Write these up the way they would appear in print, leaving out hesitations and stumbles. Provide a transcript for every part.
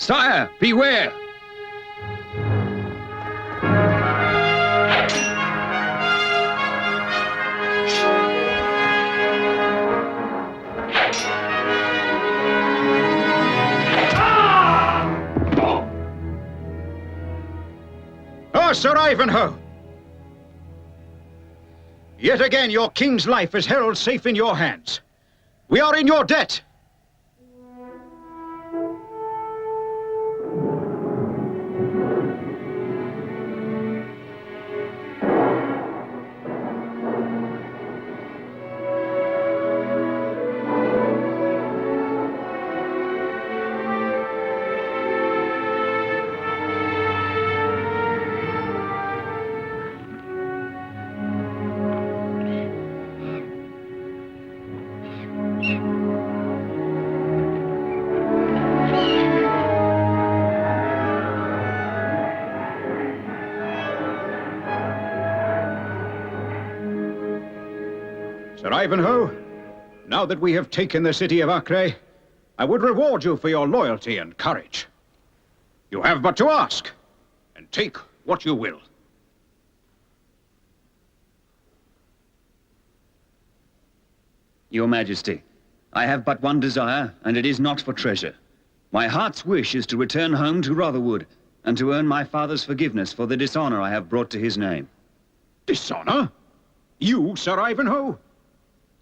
Sire, beware! Oh, Sir Ivanhoe! Yet again your king's life is held safe in your hands. We are in your debt. Sir Ivanhoe, now that we have taken the city of Acre, I would reward you for your loyalty and courage. You have but to ask, and take what you will. Your Majesty, I have but one desire, and it is not for treasure. My heart's wish is to return home to Rotherwood, and to earn my father's forgiveness for the dishonor I have brought to his name. Dishonor? You, Sir Ivanhoe?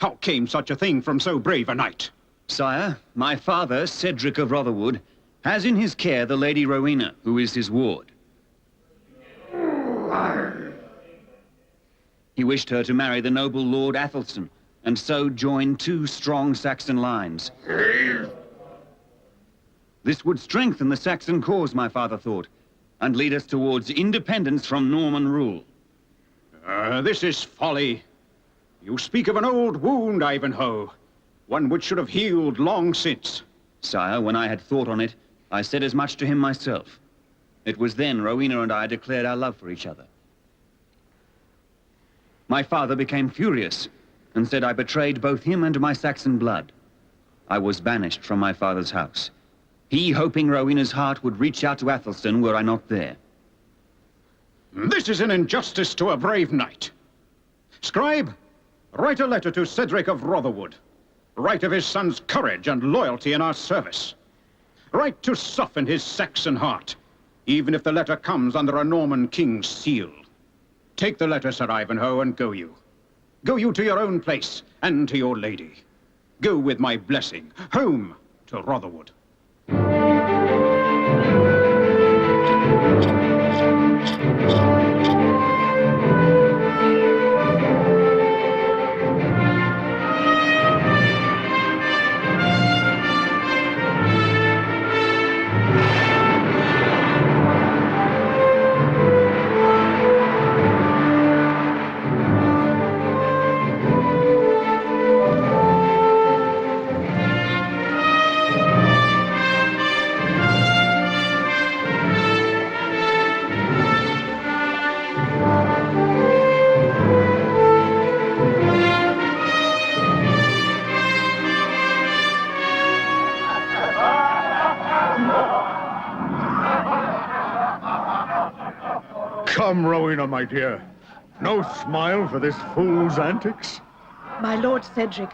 How came such a thing from so brave a knight? Sire, my father, Cedric of Rotherwood, has in his care the Lady Rowena, who is his ward. He wished her to marry the noble Lord Athelstan, and so join two strong Saxon lines. This would strengthen the Saxon cause, my father thought, and lead us towards independence from Norman rule. This is folly. You speak of an old wound, Ivanhoe, one which should have healed long since. Sire, when I had thought on it, I said as much to him myself. It was then Rowena and I declared our love for each other. My father became furious and said I betrayed both him and my Saxon blood. I was banished from my father's house. He, hoping Rowena's heart would reach out to Athelstan were I not there. This is an injustice to a brave knight. Scribe, write a letter to Cedric of Rotherwood. Write of his son's courage and loyalty in our service. Write to soften his Saxon heart, even if the letter comes under a Norman king's seal. Take the letter, Sir Ivanhoe, and go you. Go you to your own place, and to your lady. Go with my blessing, home to Rotherwood. Come, Rowena, my dear. No smile for this fool's antics? My Lord Cedric,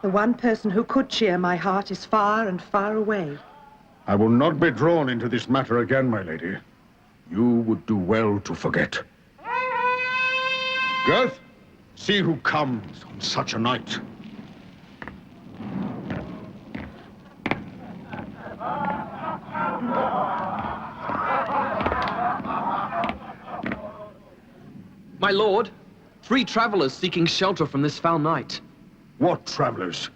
the one person who could cheer my heart is far and far away. I will not be drawn into this matter again, my lady. You would do well to forget. Girth, see who comes on such a night. My lord, 3 travelers seeking shelter from this foul night. What travelers?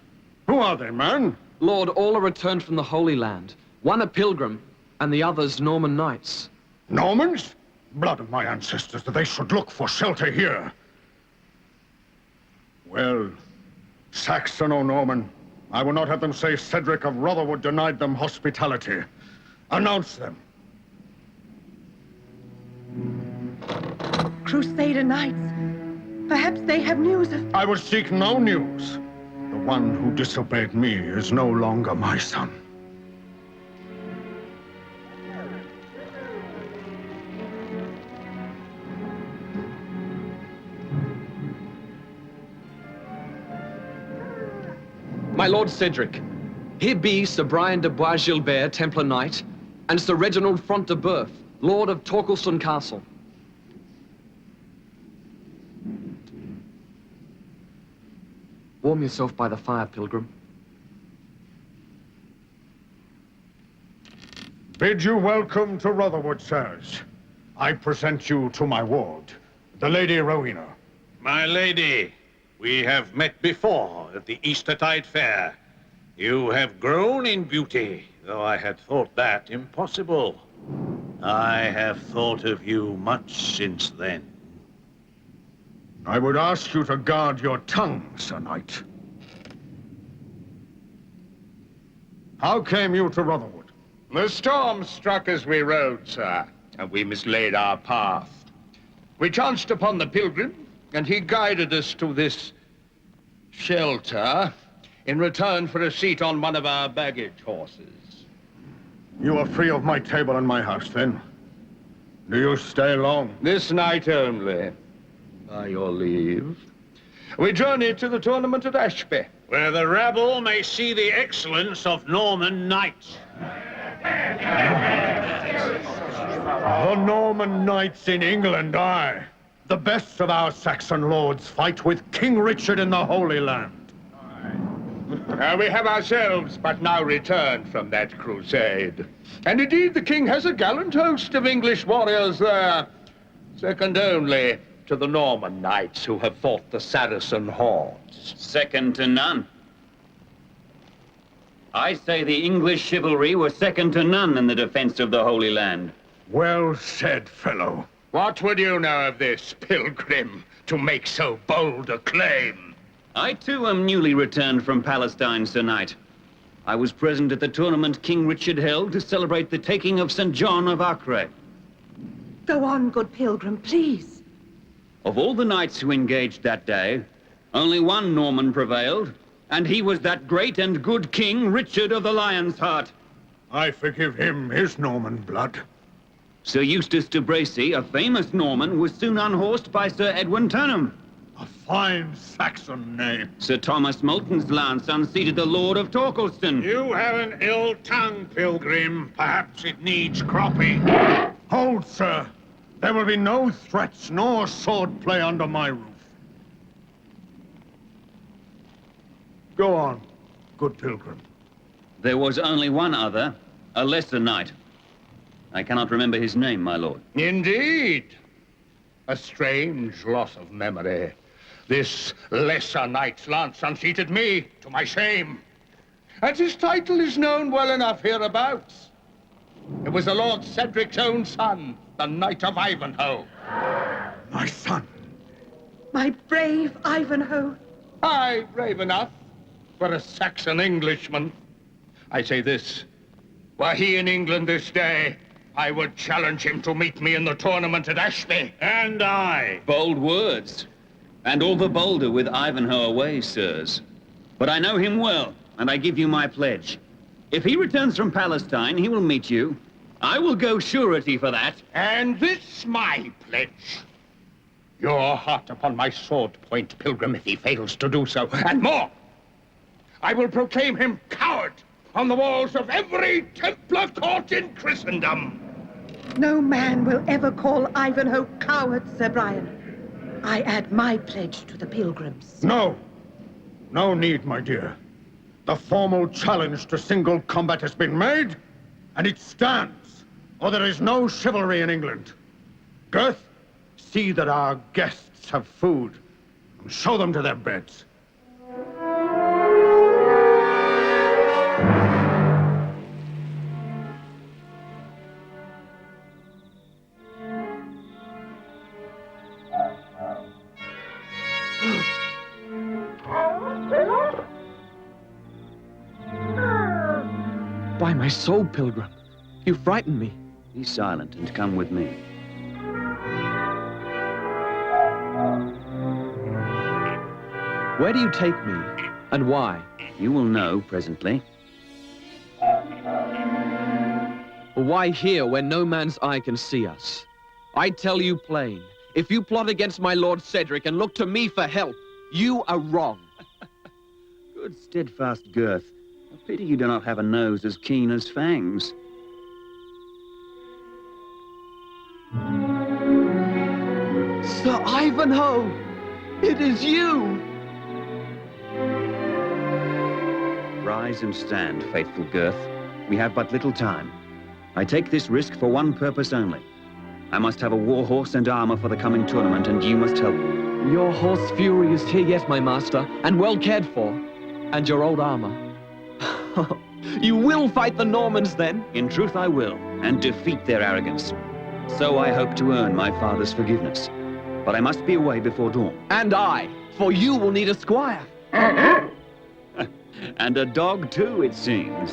Who are they, man? Lord, all are returned from the Holy Land. One a pilgrim, and the others Norman knights. Normans? Blood of my ancestors, that they should look for shelter here. Well, Saxon or Norman, I will not have them say Cedric of Rotherwood denied them hospitality. Announce them. Crusader knights. Perhaps they have news of... I will seek no news. The one who disobeyed me is no longer my son. My Lord Cedric, here be Sir Brian de Bois-Gilbert, Templar Knight, and Sir Reginald Front de Boeuf, Lord of Torquilstone Castle. Warm yourself by the fire, Pilgrim. Bid you welcome to Rotherwood, sirs. I present you to my ward, the Lady Rowena. My lady, we have met before at the Eastertide Fair. You have grown in beauty, though I had thought that impossible. I have thought of you much since then. I would ask you to guard your tongue, Sir Knight. How came you to Rotherwood? The storm struck as we rode, sir, and we mislaid our path. We chanced upon the pilgrim, and he guided us to this shelter in return for a seat on one of our baggage horses. You are free of my table and my house, then? Do you stay long? This night only, by your leave. We journey to the tournament at Ashby. Where the rabble may see the excellence of Norman knights. The Norman knights in England, aye. The best of our Saxon lords fight with King Richard in the Holy Land. We have ourselves but now returned from that crusade. And indeed the king has a gallant host of English warriors there, second only to the Norman knights who have fought the Saracen hordes. Second to none. I say the English chivalry were second to none in the defense of the Holy Land. Well said, fellow. What would you know of this, pilgrim, to make so bold a claim? I too am newly returned from Palestine, Sir Knight. I was present at the tournament King Richard held to celebrate the taking of St. John of Acre. Go on, good pilgrim, please. Of all the knights who engaged that day, only one Norman prevailed, and he was that great and good King Richard of the Lion's Heart. I forgive him his Norman blood. Sir Eustace de Bracy, a famous Norman, was soon unhorsed by Sir Edwin Turnham. A fine Saxon name. Sir Thomas Moulton's lance unseated the Lord of Torquilstone. You have an ill tongue, pilgrim. Perhaps it needs cropping. Hold, sir. There will be no threats nor sword play under my roof. Go on, good pilgrim. There was only one other, a lesser knight. I cannot remember his name, my lord. Indeed. A strange loss of memory. This lesser knight's lance unseated me, to my shame. And his title is known well enough hereabouts. It was the Lord Cedric's own son, the Knight of Ivanhoe. My son. My brave Ivanhoe. Aye, brave enough for a Saxon Englishman. I say this, were he in England this day, I would challenge him to meet me in the tournament at Ashby. And I. Bold words. And all the bolder with Ivanhoe away, sirs. But I know him well, and I give you my pledge. If he returns from Palestine, he will meet you. I will go surety for that. And this my pledge. Your heart upon my sword point, pilgrim, if he fails to do so. And more, I will proclaim him coward on the walls of every Templar court in Christendom. No man will ever call Ivanhoe coward, Sir Brian. I add my pledge to the pilgrims. No. No need, my dear. The formal challenge to single combat has been made, and it stands, or there is no chivalry in England. Girth, see that our guests have food, and show them to their beds. By my soul, pilgrim, you frightened me. Be silent and come with me. Where do you take me, and why? You will know presently. Why here, where no man's eye can see us? I tell you plain, if you plot against my Lord Cedric and look to me for help, you are wrong. Good steadfast girth. A pity you do not have a nose as keen as fangs. Sir Ivanhoe! It is you! Rise and stand, faithful girth. We have but little time. I take this risk for one purpose only. I must have a war horse and armor for the coming tournament, and you must help me. Your horse Fury is here yet, my master, and well cared for. And your old armor. You will fight the Normans, then? In truth, I will, and defeat their arrogance. So I hope to earn my father's forgiveness. But I must be away before dawn. And I, for you will need a squire. And a dog, too, it seems.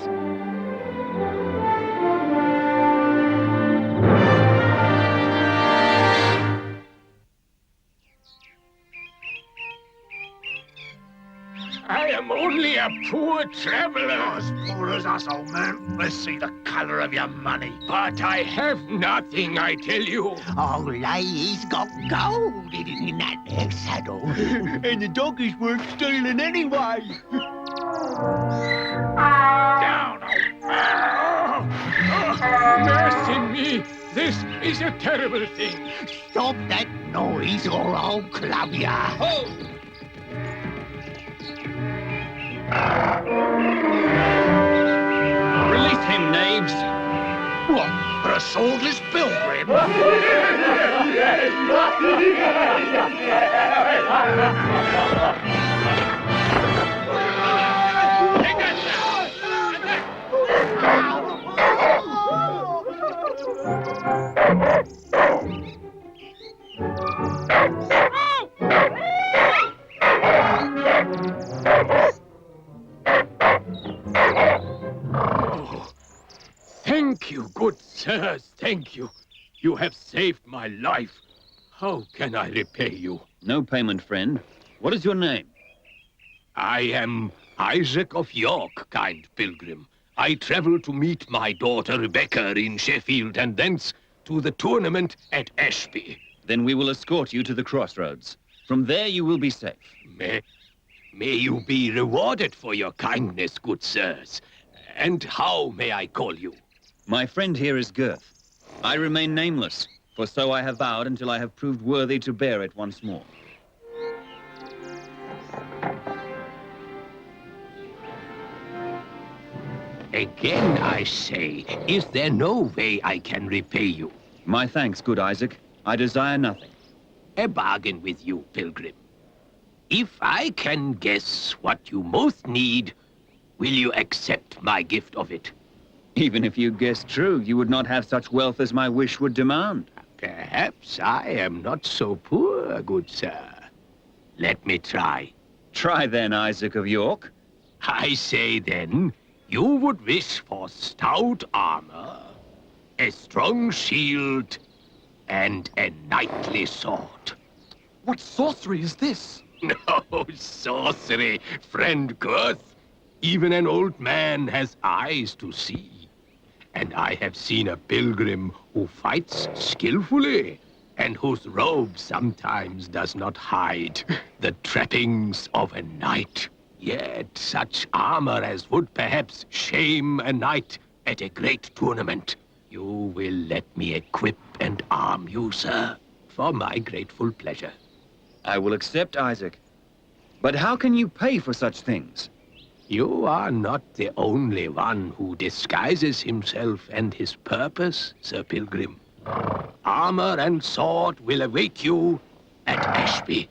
I am only a poor traveler. As poor as us, old man. Let's see the color of your money. But I have nothing, I tell you. Oh, he's got gold in that there saddle. And the dog is worth stealing anyway. Down, mercy me! This is a terrible thing. Stop that noise or I'll club ya. Oh! Release him, knaves! What, for a swordless pilgrim? Thank you, good sirs, thank you. You have saved my life. How can I repay you? No payment, friend. What is your name? I am Isaac of York, kind pilgrim. I travel to meet my daughter Rebecca in Sheffield, and thence to the tournament at Ashby. Then we will escort you to the crossroads. From there you will be safe. May you be rewarded for your kindness, good sirs. And how may I call you? My friend here is Girth. I remain nameless, for so I have vowed until I have proved worthy to bear it once more. Again, I say, is there no way I can repay you? My thanks, good Isaac. I desire nothing. A bargain with you, pilgrim. If I can guess what you most need, will you accept my gift of it? Even if you guessed true, you would not have such wealth as my wish would demand. Perhaps I am not so poor, good sir. Let me try. Try then, Isaac of York. I say then, you would wish for stout armor, a strong shield, and a knightly sword. What sorcery is this? No sorcery, friend Girth. Even an old man has eyes to see. And I have seen a pilgrim who fights skillfully, and whose robe sometimes does not hide the trappings of a knight. Yet such armor as would perhaps shame a knight at a great tournament. You will let me equip and arm you, sir, for my grateful pleasure. I will accept, Isaac. But how can you pay for such things? You are not the only one who disguises himself and his purpose, Sir Pilgrim. Armor and sword will await you at Ashby,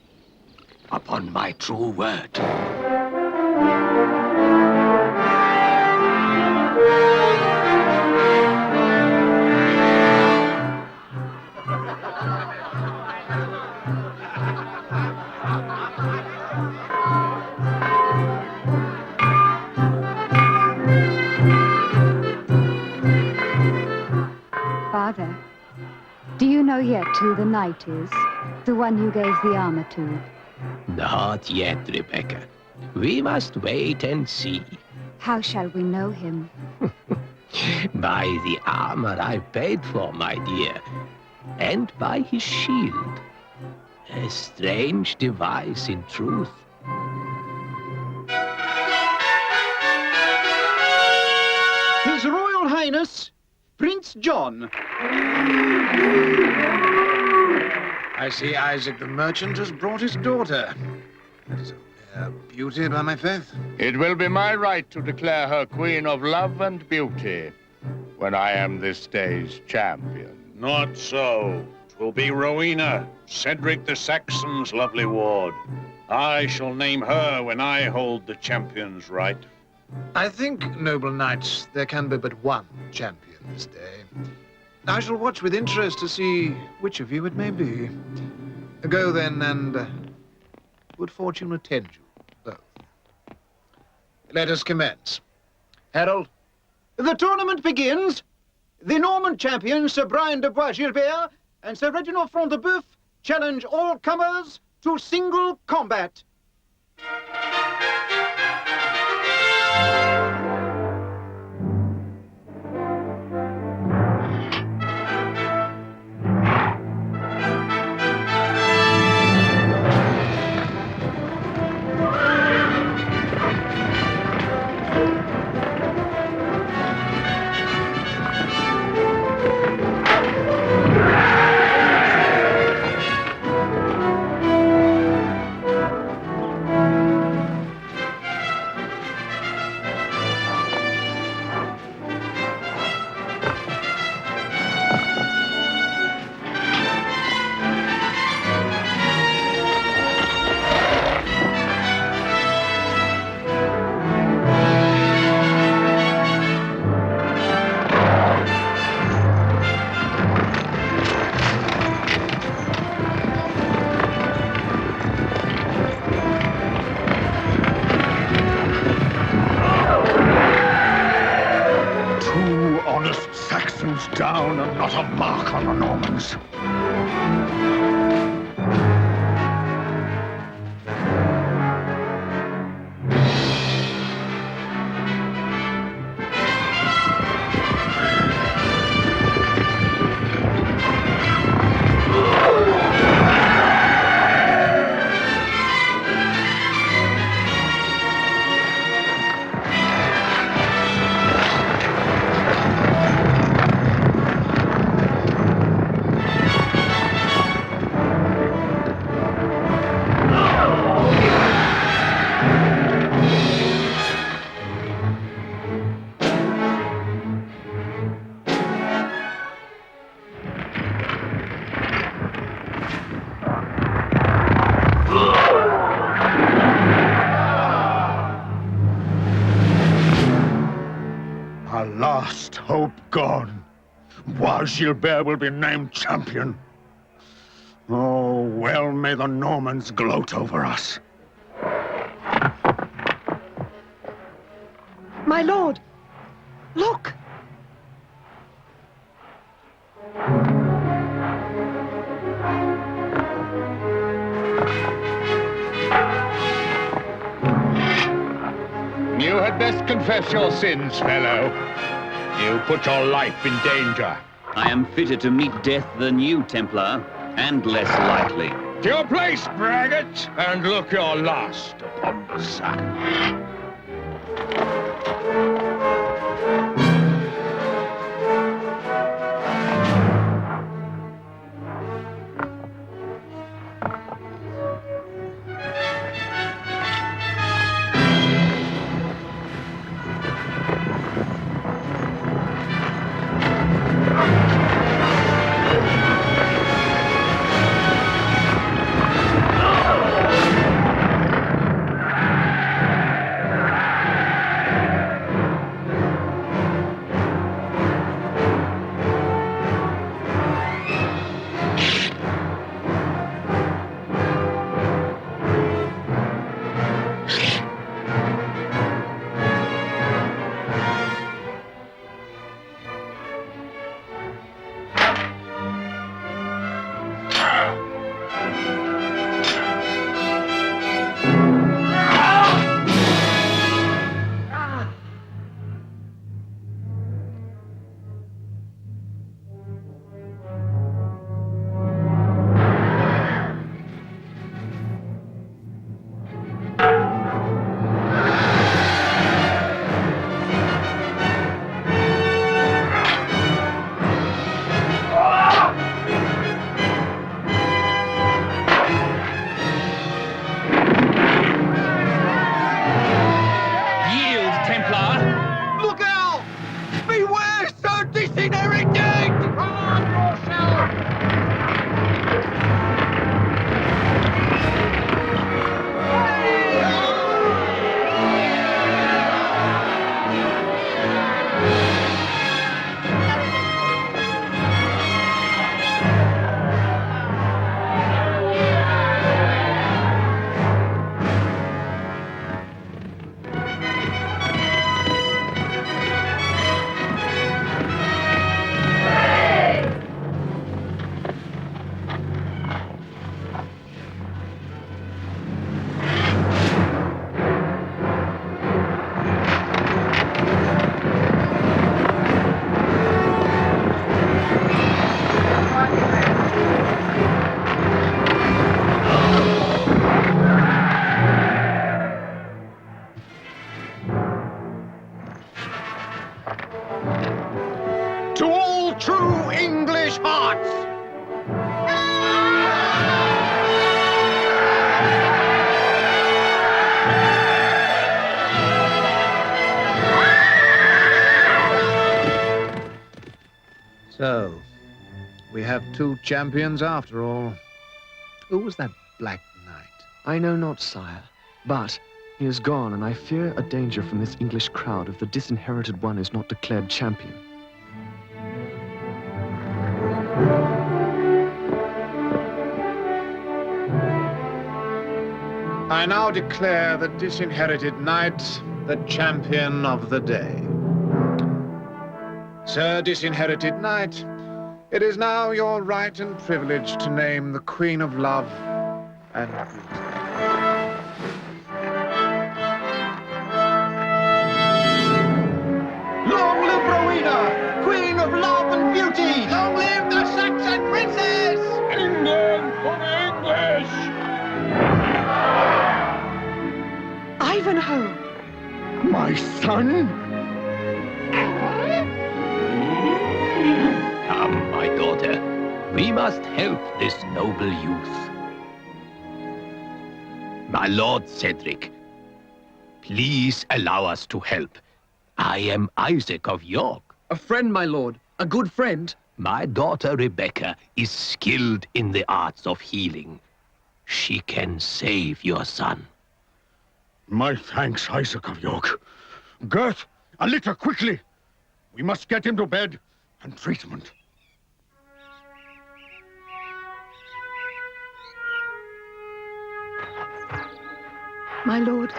upon my true word. Father, do you know yet who the knight is? The one you gave the armor to? Not yet, Rebecca. We must wait and see. How shall we know him? By the armor I paid for, my dear, and by his shield. A strange device, in truth. Highness, Prince John. I see Isaac the merchant has brought his daughter. That is a beauty, by my faith. It will be my right to declare her queen of love and beauty when I am this day's champion. Not so. 'Twill be Rowena, Cedric the Saxon's lovely ward. I shall name her when I hold the champion's right. I think, noble knights, there can be but one champion this day. I shall watch with interest to see which of you it may be. Go then, and good fortune attend you both. Let us commence. Harold? The tournament begins. The Norman champion, Sir Brian de Bois-Gilbert, and Sir Reginald Front de Boeuf challenge all comers to single combat. Down and not a mark on the Normans. Our last hope gone. Bois-Gilbert will be named champion. Oh, well may the Normans gloat over us. My lord, look! You had best confess your sins, fellow. You put your life in danger. I am fitter to meet death than you, Templar, and less likely. To your place, braggart, and look your last upon the sun. To all true English hearts! So, we have two champions after all. Who was that Black Knight? I know not, sire, but he is gone, and I fear a danger from this English crowd if the disinherited one is not declared champion. I now declare the disinherited knight the champion of the day. Sir Disinherited Knight, it is now your right and privilege to name the Queen of Love and Beauty. Long live Rowena, Queen of Love and Beauty! Long live the Saxon princess! England for the English! Ivanhoe! My son? Come, my daughter. We must help this noble youth. My lord Cedric, please allow us to help. I am Isaac of York. A friend, my lord. A good friend. My daughter Rebecca is skilled in the arts of healing. She can save your son. My thanks, Isaac of York. Gurth, a litter quickly. We must get him to bed and treatment. My lord,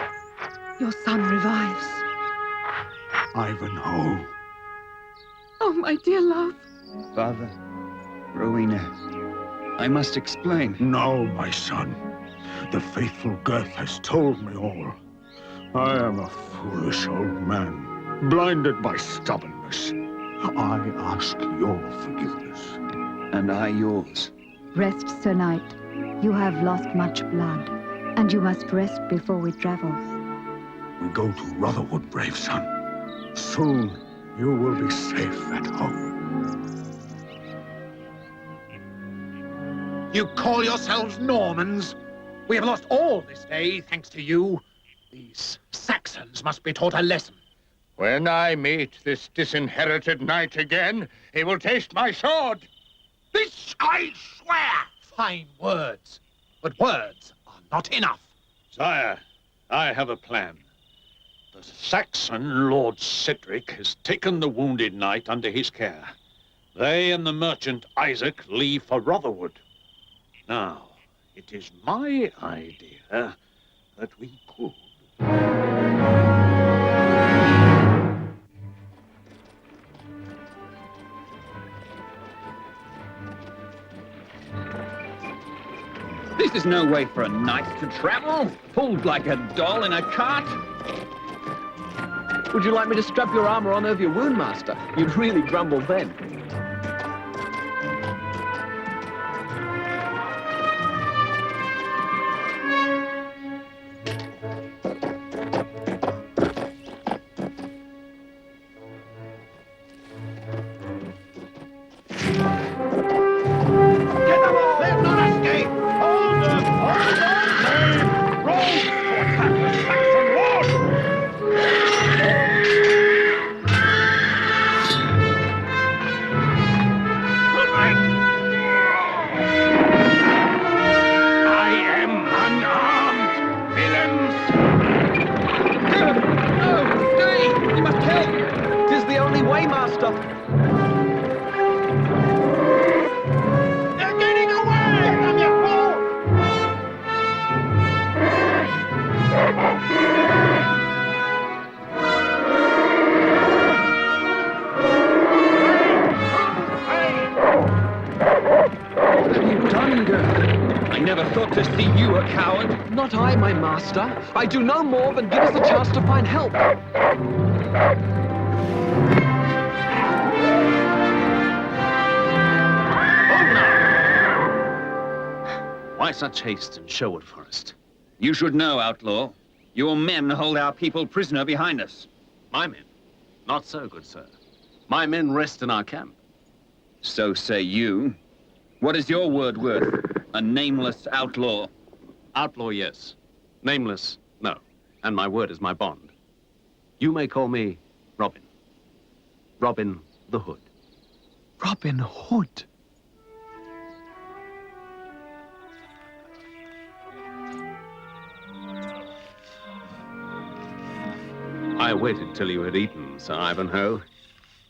your son revives. Ivanhoe. Oh, my dear love. Father, Rowena, I must explain. No, my son. The faithful Gurth has told me all. I am a foolish old man, blinded by stubbornness. I ask your forgiveness. And I yours. Rest, Sir Knight. You have lost much blood, and you must rest before we travel. We go to Rotherwood, brave son. Soon you will be safe at home. You call yourselves Normans? We have lost all this day, thanks to you. These Saxons must be taught a lesson. When I meet this disinherited knight again, he will taste my sword. This I swear! Fine words, but words are not enough. Sire, I have a plan. The Saxon Lord Cedric has taken the wounded knight under his care. They and the merchant Isaac leave for Rotherwood. Now, it is my idea that we could... This is no way for a knight to travel, pulled like a doll in a cart. Would you like me to strap your armor on over your wound, master? You'd really grumble then. Not I, my master. I do no more than give us a chance to find help. Why such haste in Sherwood Forest? You should know, outlaw. Your men hold our people prisoner behind us. My men? Not so, good sir. My men rest in our camp. So say you. What is your word worth? A nameless outlaw? Outlaw, yes. Nameless, no. And my word is my bond. You may call me Robin. Robin the Hood. Robin Hood. I waited till you had eaten, Sir Ivanhoe.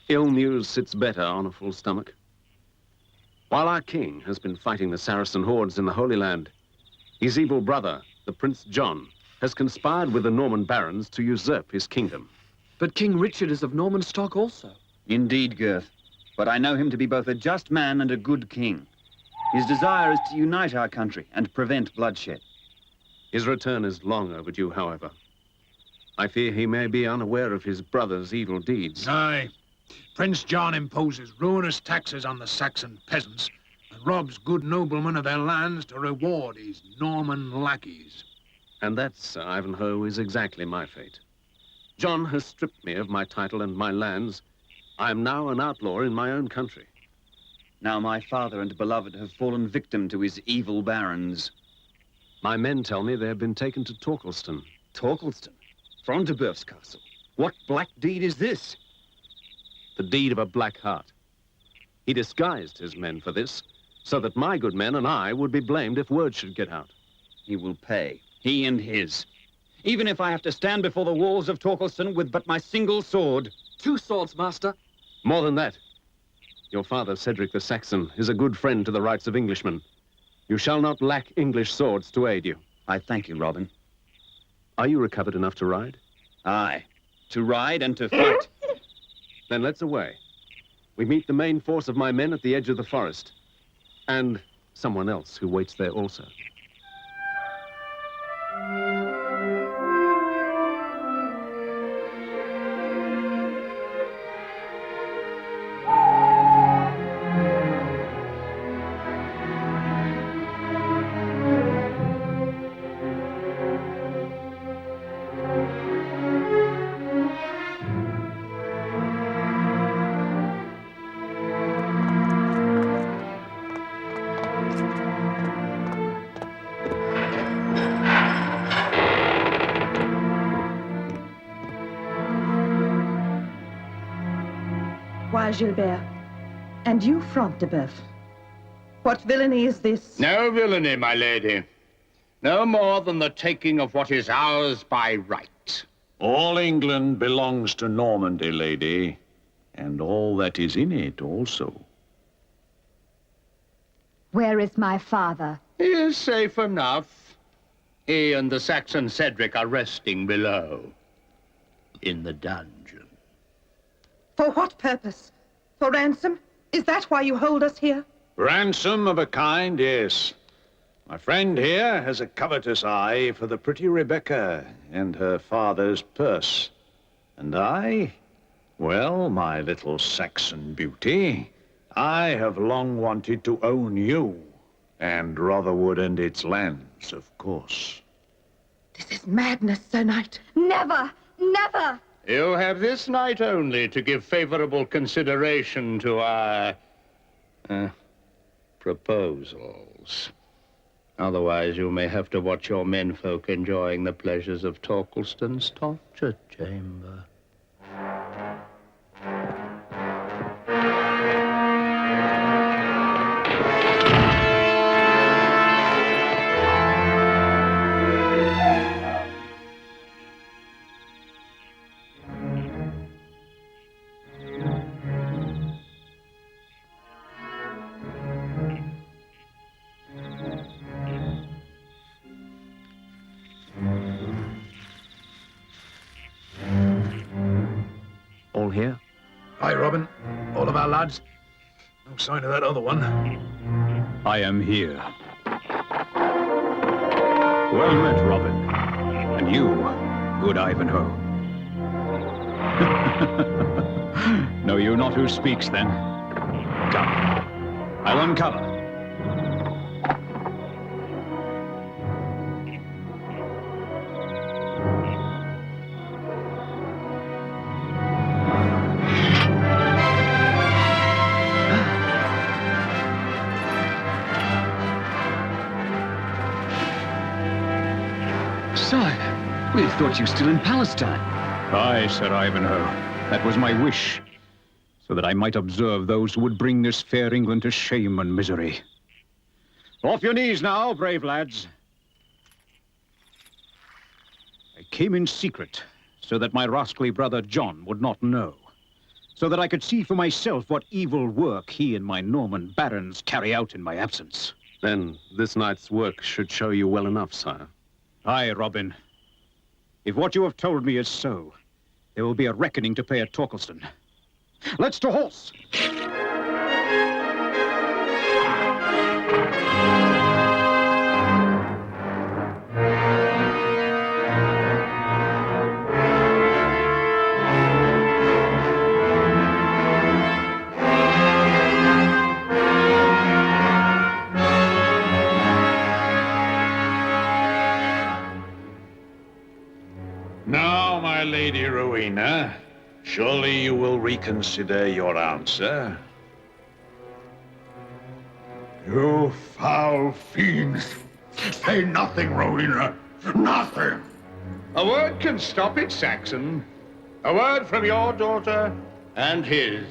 Ill news sits better on a full stomach. While our king has been fighting the Saracen hordes in the Holy Land, his evil brother, the Prince John, has conspired with the Norman barons to usurp his kingdom. But King Richard is of Norman stock also. Indeed, Gurth. But I know him to be both a just man and a good king. His desire is to unite our country and prevent bloodshed. His return is long overdue, however. I fear he may be unaware of his brother's evil deeds. Aye. Prince John imposes ruinous taxes on the Saxon peasants and robs good noblemen of their lands to reward his Norman lackeys. And that, Sir Ivanhoe, is exactly my fate. John has stripped me of my title and my lands. I am now an outlaw in my own country. Now my father and beloved have fallen victim to his evil barons. My men tell me they have been taken to Torquilston. Torquilston? Front de Boeuf's castle. What black deed is this? The deed of a black heart. He disguised his men for this, so that my good men and I would be blamed if word should get out. He will pay, he and his. Even if I have to stand before the walls of Torquilston with but my single sword. 2 swords, master. More than that. Your father, Cedric the Saxon, is a good friend to the rights of Englishmen. You shall not lack English swords to aid you. I thank you, Robin. Are you recovered enough to ride? Aye, to ride and to fight. Then let's away. We meet the main force of my men at the edge of the forest. And someone else who waits there also. Why, Gilbert? And you, Front de Boeuf? What villainy is this? No villainy, my lady. No more than the taking of what is ours by right. All England belongs to Normandy, lady, and all that is in it also. Where is my father? He is safe enough. He and the Saxon Cedric are resting below, in the dungeon. For what purpose? For ransom? Is that why you hold us here? Ransom of a kind, yes. My friend here has a covetous eye for the pretty Rebecca and her father's purse. And I, well, my little Saxon beauty, I have long wanted to own you, and Rotherwood and its lands, of course. This is madness, Sir Knight. Never! Never! You have this night only to give favorable consideration to our proposals. Otherwise, you may have to watch your menfolk enjoying the pleasures of Torquilston's torture chamber. All here? Aye, Robin. All of our lads. No sign of that other one. I am here. Well met, Robin. And you, good Ivanhoe. Know you not who speaks, then? Come. I'll uncover. We thought you still in Palestine. Aye, Sir Ivanhoe. That was my wish, so that I might observe those who would bring this fair England to shame and misery. Off your knees now, brave lads. I came in secret, so that my rascally brother John would not know, so that I could see for myself what evil work he and my Norman barons carry out in my absence. Then this night's work should show you well enough, sire. Aye, Robin. If what you have told me is so, there will be a reckoning to pay at Torquilston. Let's to horse! Now, my Lady Rowena, surely you will reconsider your answer. You foul fiends! Say nothing, Rowena! Nothing! A word can stop it, Saxon. A word from your daughter and his.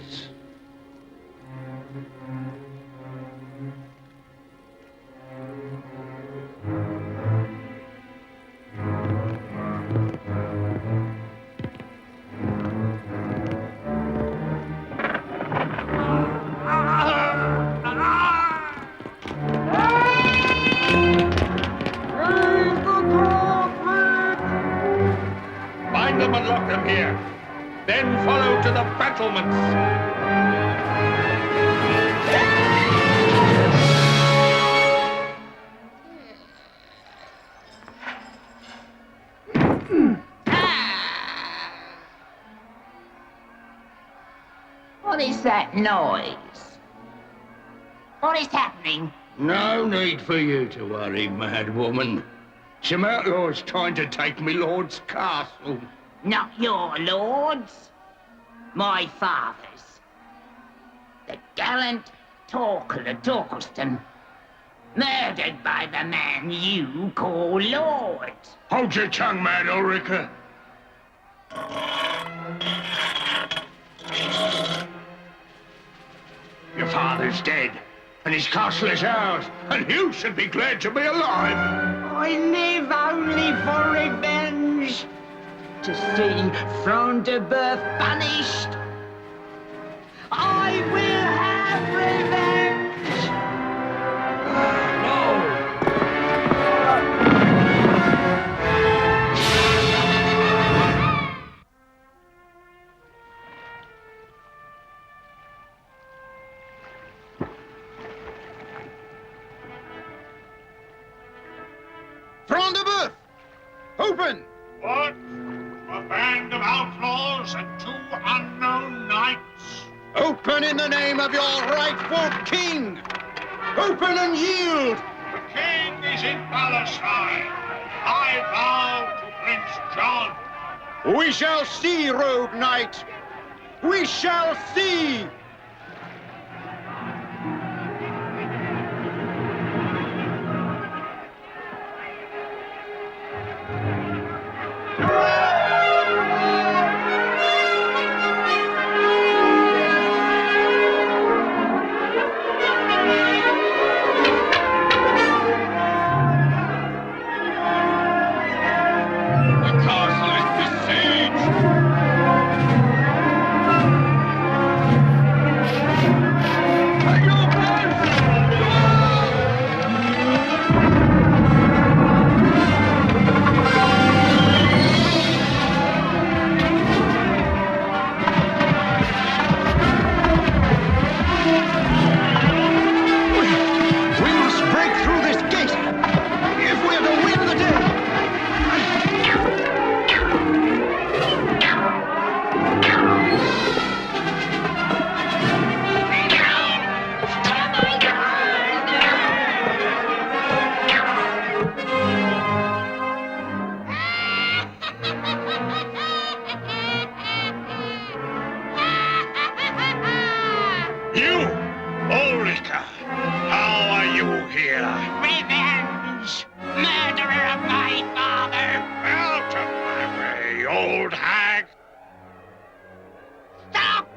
Bind them and lock them here. Then follow to the battlements. What is that noise? What is happening? No need for you to worry, mad woman. Some outlaws trying to take me lord's castle. Not your lord's, my father's. The gallant Torquil of Torquilston, murdered by the man you call lord. Hold your tongue, mad Ulrica. Your father's dead, and his castle is ours, and you should be glad to be alive. I live only for revenge. To see Front de Boeuf punished. I will have revenge. Front de Boeuf! Open! What? A band of outlaws and 2 unknown knights? Open in the name of your rightful king! Open and yield! The king is in Palestine. I vow to Prince John. We shall see, rogue knight! We shall see! You, Ulrica, how are you here? Revenge! Murderer of my father! Out of old hag! Stop!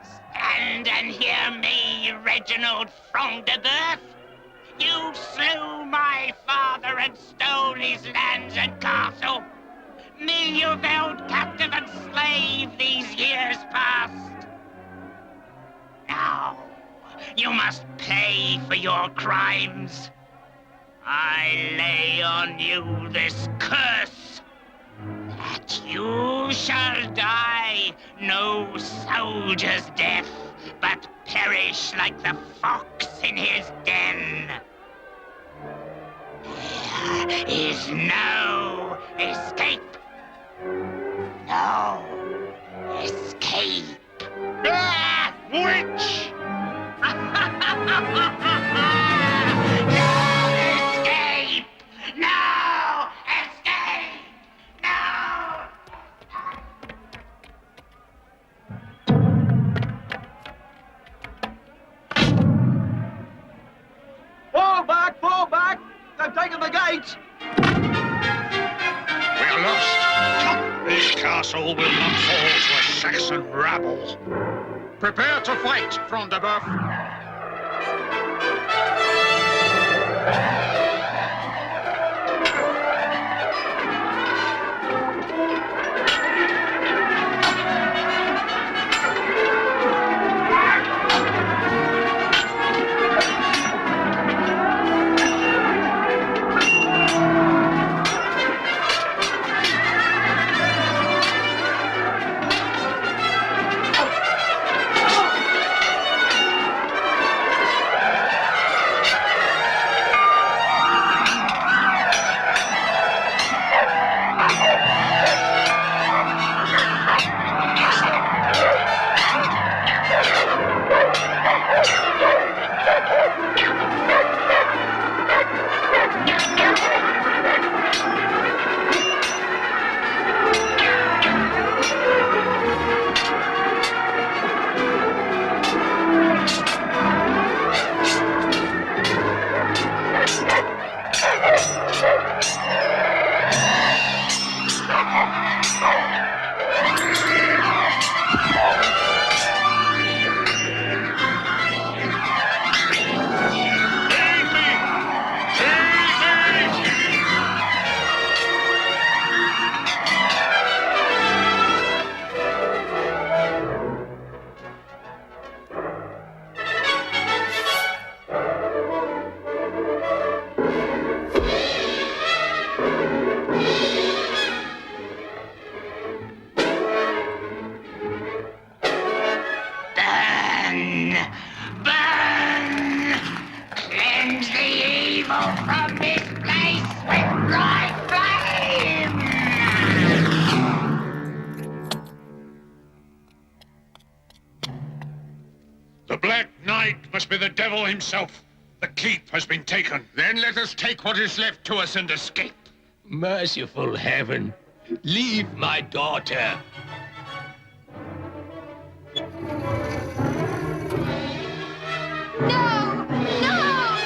Stand and hear me, Reginald Front de Boeuf. You slew my father and stole his lands and castle. Me you've held captive and slave these years past. Now, you must pay for your crimes. I lay on you this curse, that you shall die no soldier's death, but perish like the fox in his den. There is no escape. No escape. Ah, witch! No escape! No escape! No! Fall back! Fall back! They've taken the gates! We're lost. This castle will not fall to a Saxon rabble. Prepare to fight, Front de Boeuf. Burn! Cleanse the evil from this place with my flame! The Black Knight must be the devil himself. The keep has been taken. Then let us take what is left to us and escape. Merciful heaven, leave my daughter. No! No!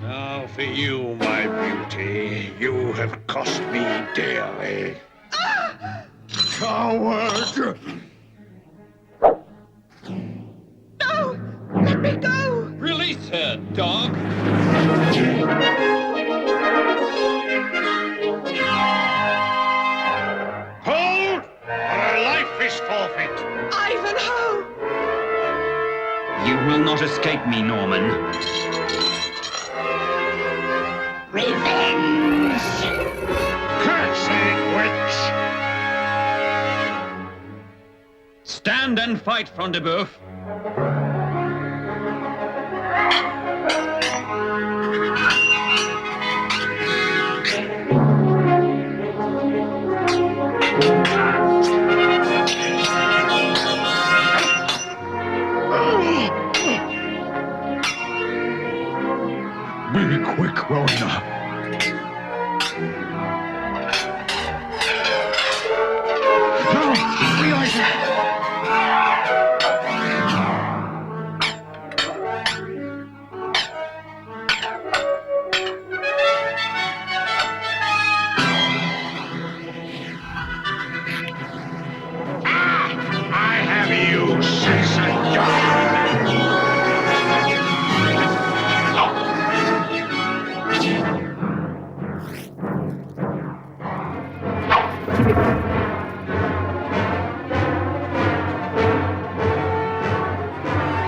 Now for you, my beauty. You have cost me dearly. Coward! No! Let me go! Release her, dog! Hold, or her life is forfeit. Ivanhoe! You will not escape me, Norman. Revenge! Cursed witch! Stand and fight, Front de Boeuf. Be quick, Rowena. No! Realize it!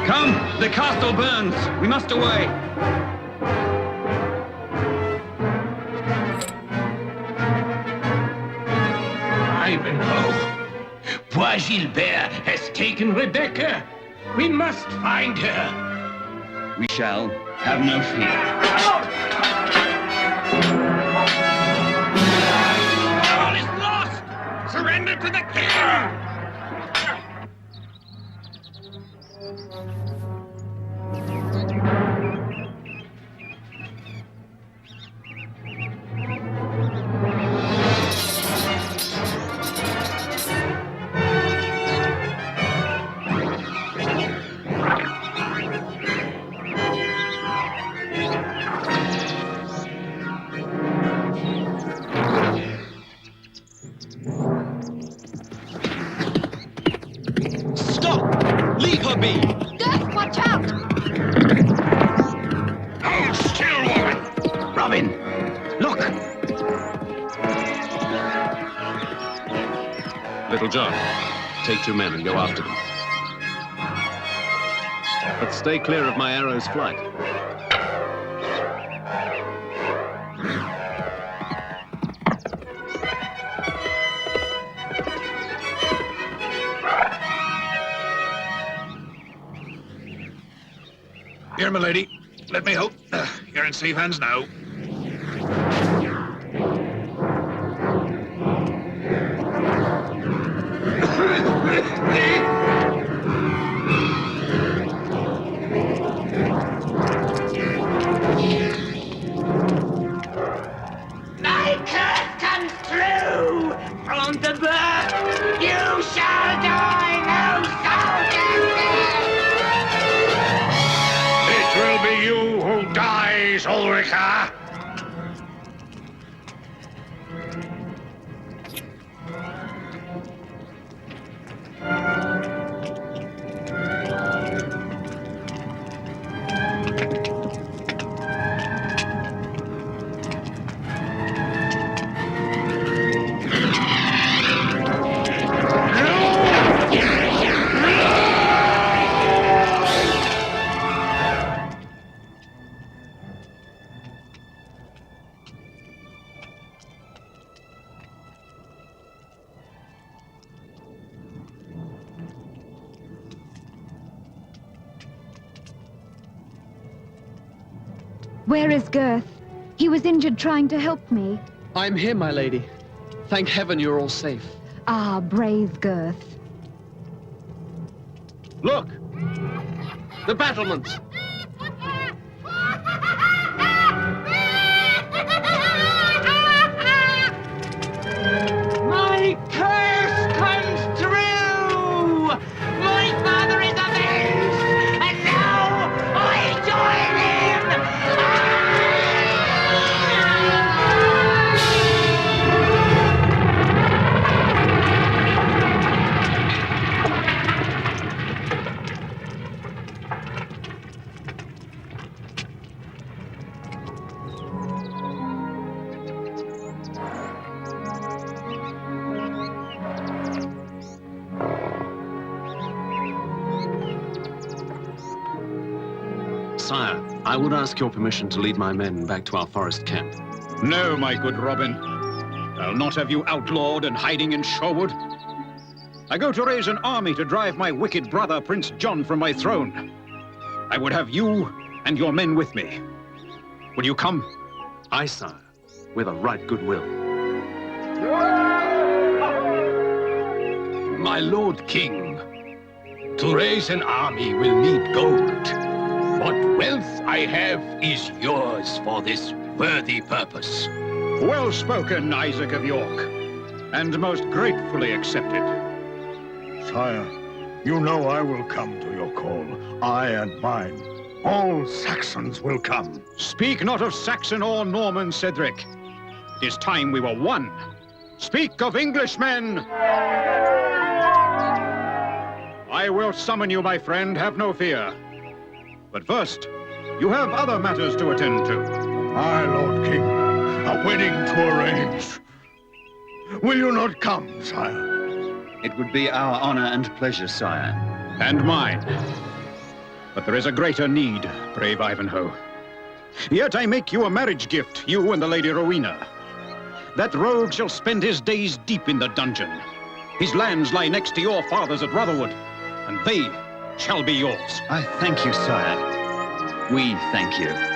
Come, the castle burns. We must away. Ivanhoe, Bois Gilbert has taken Rebecca. We must find her. We shall. Have no fear. All is lost! Surrender to the king! Stop! Leave her be! Girth, watch out! Hold still, woman! Robin! Look! Little John, take 2 men and go after them. But stay clear of my arrow's flight. Here, my lady. Let me hope. You're in safe hands now. My curse comes true! From the birth, you shall die no soldier! It will be you who dies, Ulrica. Where is Girth? He was injured trying to help me. I'm here, my lady. Thank heaven you're all safe. Ah, brave Girth. Look! The battlements! My curse comes true! My father is avenged! And now I join him! Sire, I would ask your permission to lead my men back to our forest camp. No, my good Robin. I'll not have you outlawed and hiding in Sherwood. I go to raise an army to drive my wicked brother, Prince John, from my throne. I would have you and your men with me. Will you come? Aye, sire, with a right good will. My lord king, to raise an army will need gold. What wealth I have is yours for this worthy purpose. Well spoken, Isaac of York, and most gratefully accepted. Sire, you know I will come to your call. I and mine. All Saxons will come. Speak not of Saxon or Norman, Cedric. It is time we were one. Speak of Englishmen! I will summon you, my friend, have no fear. But first, you have other matters to attend to. Aye, Lord King. A wedding to arrange. Will you not come, sire? It would be our honor and pleasure, sire. And mine. But there is a greater need, brave Ivanhoe. Yet I make you a marriage gift, you and the Lady Rowena. That rogue shall spend his days deep in the dungeon. His lands lie next to your father's at Rotherwood, and they shall be yours. I thank you, sire. We thank you.